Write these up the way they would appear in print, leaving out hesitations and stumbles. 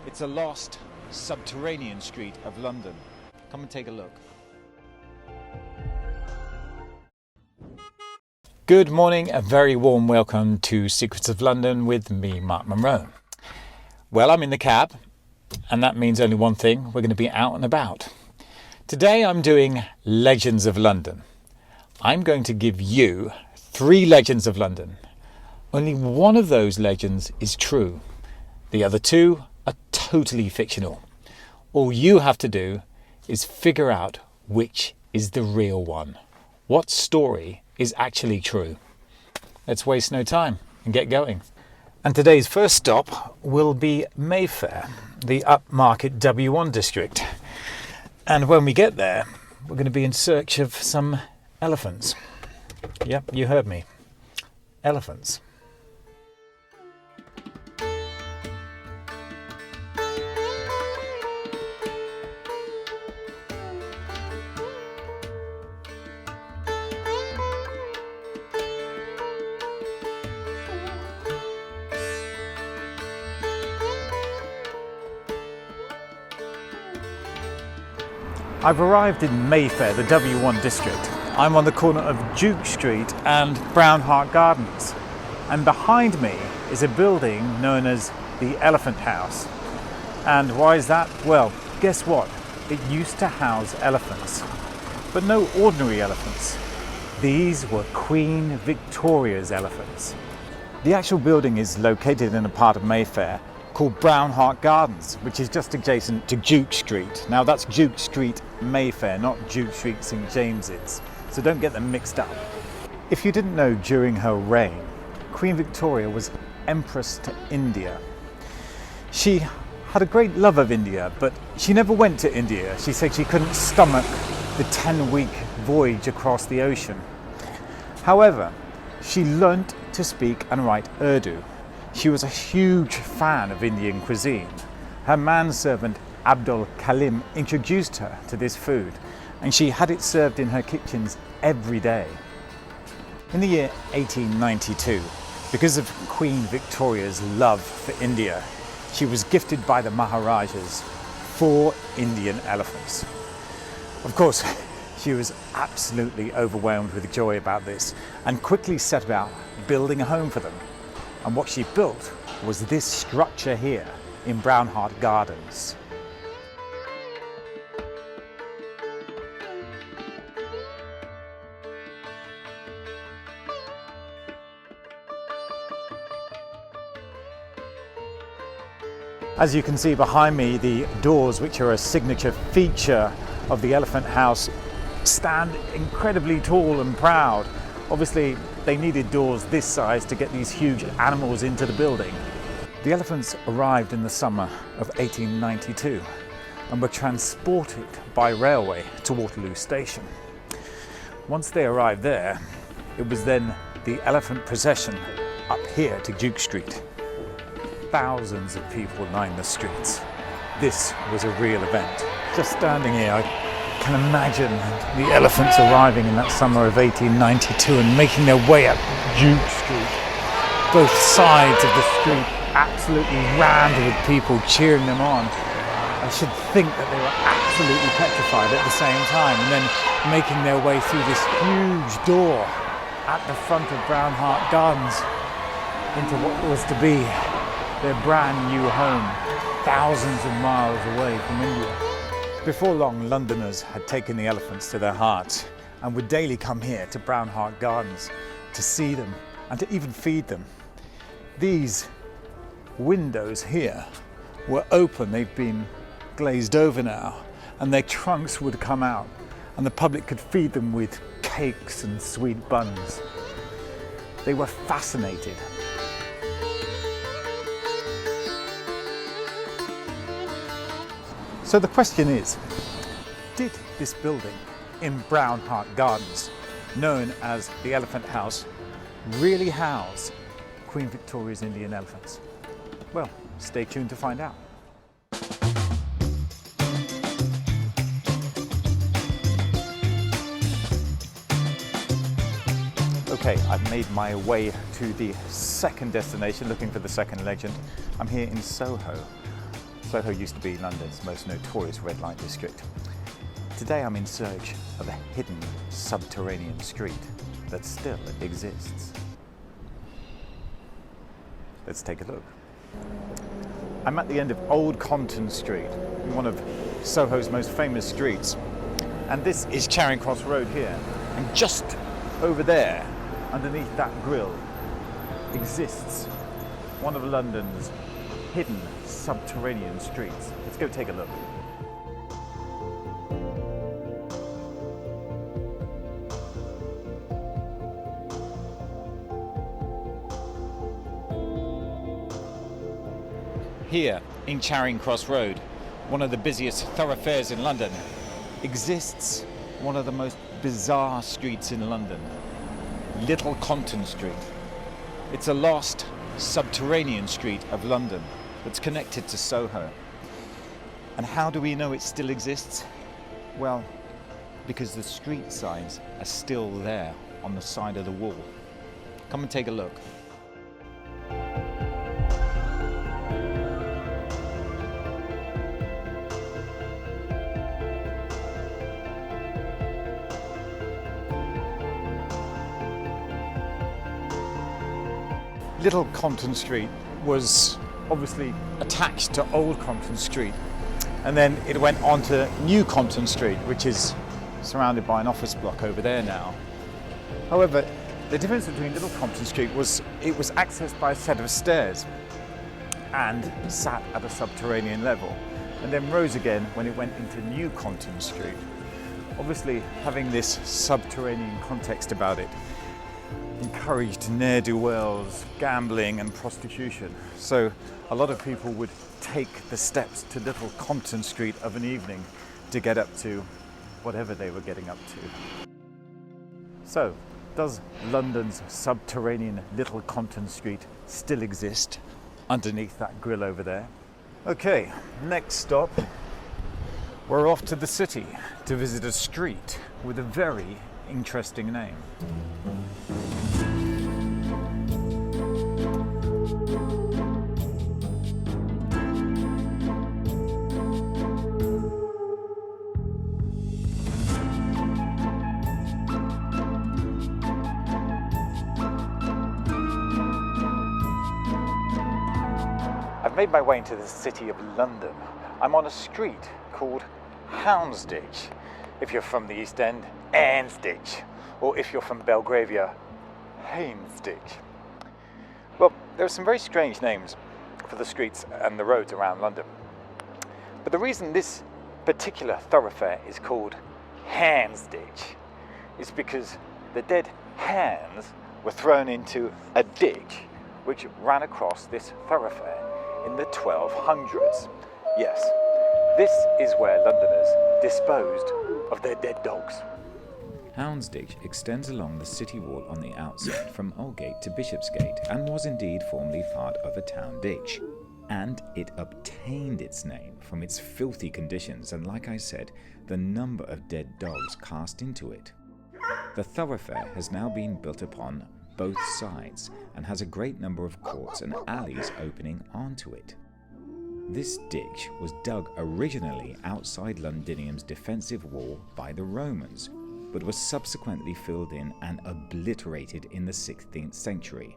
It's a lost subterranean street of London. Come and take a look. Good morning, a very warm welcome to Secrets of London with me, Mark Monroe. Well, I'm in the cab, and that means only one thing: we're going to be out and about. Today I'm doing Legends of London. I'm going to give you 3 legends of London. Only one of those legends is true. The other 2 are totally fictional. All you have to do is figure out which is the real one. What story is actually true? Let's waste no time and get going. And today's first stop will be Mayfair, the upmarket W1 district. And when we get there, we're going to be in search of some elephants. Yep, you heard me. Elephants. I've arrived in Mayfair, the W1 district. I'm on the corner of Duke Street and Brown Hart Gardens. And behind me is a building known as the Elephant House. And why is that? Well, guess what? It used to house elephants. But no ordinary elephants. These were Queen Victoria's elephants. The actual building is located in a part of Mayfair called Brown Hart Gardens, which is just adjacent to Duke Street. Now that's Duke Street, Mayfair, not Duke Street, St James's, so don't get them mixed up. If you didn't know, during her reign, Queen Victoria was Empress to India. She had a great love of India, but she never went to India. She said she couldn't stomach the 10-week voyage across the ocean. However, she learnt to speak and write Urdu. She was a huge fan of Indian cuisine. Her manservant Abdul Kalim introduced her to this food, and she had it served in her kitchens every day. In the year 1892, because of Queen Victoria's love for India, she was gifted by the Maharajas 4 Indian elephants. Of course, she was absolutely overwhelmed with joy about this and quickly set about building a home for them. And what she built was this structure here in Brown Hart Gardens. As you can see behind me, the doors, which are a signature feature of the Elephant House, stand incredibly tall and proud. Obviously, they needed doors this size to get these huge animals into the building. The elephants arrived in the summer of 1892 and were transported by railway to Waterloo Station. Once they arrived there, it was then the elephant procession up here to Duke Street. Thousands of people lined the streets. This was a real event. Just standing here, I can imagine the elephants arriving in that summer of 1892 and making their way up Duke Street. Both sides of the street absolutely rammed with people cheering them on. I should think that they were absolutely petrified at the same time, and then making their way through this huge door at the front of Brown Hart Gardens into what was to be their brand new home, thousands of miles away from India. Before long, Londoners had taken the elephants to their hearts and would daily come here to Brown Hart Gardens to see them and to even feed them. These windows here were open. They've been glazed over now, and their trunks would come out and the public could feed them with cakes and sweet buns. They were fascinated. So the question is, did this building in Brown Hart Gardens, known as the Elephant House, really house Queen Victoria's Indian elephants? Well, stay tuned to find out. Okay, I've made my way to the second destination, looking for the second legend. I'm here in Soho. Soho used to be London's most notorious red light district. Today I'm in search of a hidden subterranean street that still exists. Let's take a look. I'm at the end of Old Compton Street, one of Soho's most famous streets. And this is Charing Cross Road here. And just over there, underneath that grille, exists one of London's hidden subterranean streets. Let's go take a look. Here in Charing Cross Road, one of the busiest thoroughfares in London, exists one of the most bizarre streets in London, Little Compton Street. It's a lost subterranean street of London that's connected to Soho. And how do we know it still exists? Well, because the street signs are still there on the side of the wall. Come and take a look. Little Compton Street was obviously attached to Old Compton Street, and then it went on to New Compton Street, which is surrounded by an office block over there now. However, the difference between Little Compton Street was it was accessed by a set of stairs and sat at a subterranean level, and then rose again when it went into New Compton Street. Obviously, having this subterranean context about it encouraged ne'er-do-wells, gambling and prostitution. So a lot of people would take the steps to Little Compton Street of an evening to get up to whatever they were getting up to. So, does London's subterranean Little Compton Street still exist underneath that grille over there? Okay, next stop, we're off to the city to visit a street with a very interesting name. I've made my way into the city of London. I'm on a street called Houndsditch. If you're from the East End, Houndsditch. Or if you're from Belgravia, Houndsditch. Well, there are some very strange names for the streets and the roads around London. But the reason this particular thoroughfare is called Houndsditch is because the dead hounds were thrown into a ditch which ran across this thoroughfare in the 1200s. Yes, this is where Londoners disposed of their dead dogs. Houndsditch extends along the city wall on the outside from Aldgate to Bishopsgate and was indeed formerly part of a town ditch. And it obtained its name from its filthy conditions and, like I said, the number of dead dogs cast into it. The thoroughfare has now been built upon both sides and has a great number of courts and alleys opening onto it. This ditch was dug originally outside Londinium's defensive wall by the Romans, but was subsequently filled in and obliterated in the 16th century.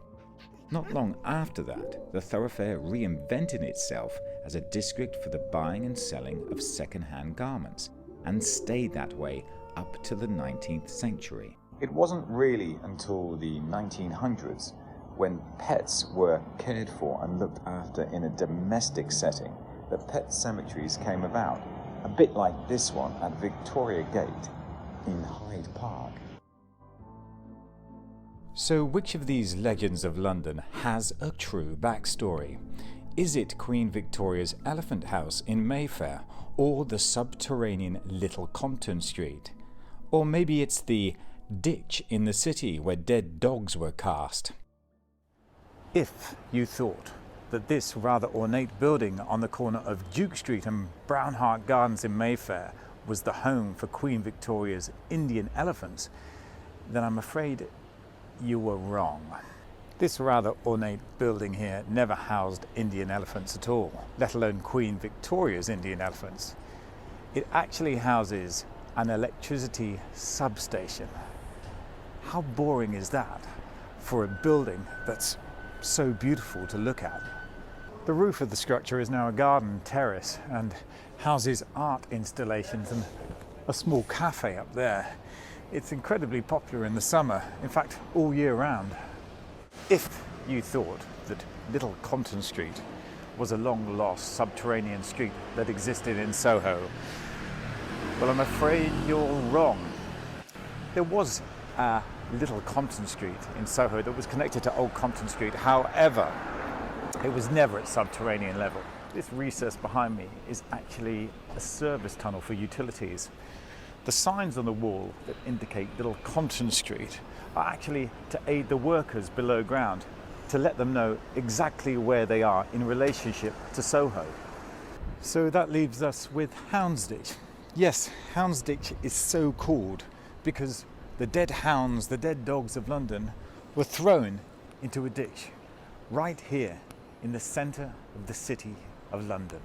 Not long after that, the thoroughfare reinvented itself as a district for the buying and selling of second-hand garments, and stayed that way up to the 19th century. It wasn't really until the 1900s, when pets were cared for and looked after in a domestic setting, that pet cemeteries came about, a bit like this one at Victoria Gate in Hyde Park. So which of these legends of London has a true backstory? Is it Queen Victoria's Elephant House in Mayfair, or the subterranean Little Compton Street? Or maybe it's the ditch in the city where dead dogs were cast? If you thought that this rather ornate building on the corner of Duke Street and Brownhart Gardens in Mayfair was the home for Queen Victoria's Indian elephants, then I'm afraid you were wrong. This rather ornate building here never housed Indian elephants at all, let alone Queen Victoria's Indian elephants. It actually houses an electricity substation. How boring is that for a building that's so beautiful to look at? The roof of the structure is now a garden terrace and houses art installations and a small cafe up there. It's incredibly popular in the summer, in fact all year round. If you thought that Little Compton Street was a long-lost subterranean street that existed in Soho, well, I'm afraid you're wrong. There was a Little Compton Street in Soho that was connected to Old Compton Street. However, it was never at subterranean level. This recess behind me is actually a service tunnel for utilities. The signs on the wall that indicate Little Compton Street are actually to aid the workers below ground, to let them know exactly where they are in relationship to Soho. So that leaves us with Houndsditch. Yes, Houndsditch is so called because the dead hounds, the dead dogs of London were thrown into a ditch right here in the centre of the city of London.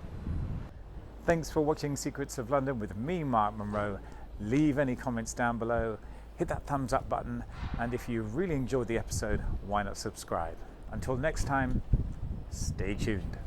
Thanks for watching Secrets of London with me, Mark Monroe. Leave any comments down below, hit that thumbs up button, and if you really enjoyed the episode, why not subscribe? Until next time, stay tuned.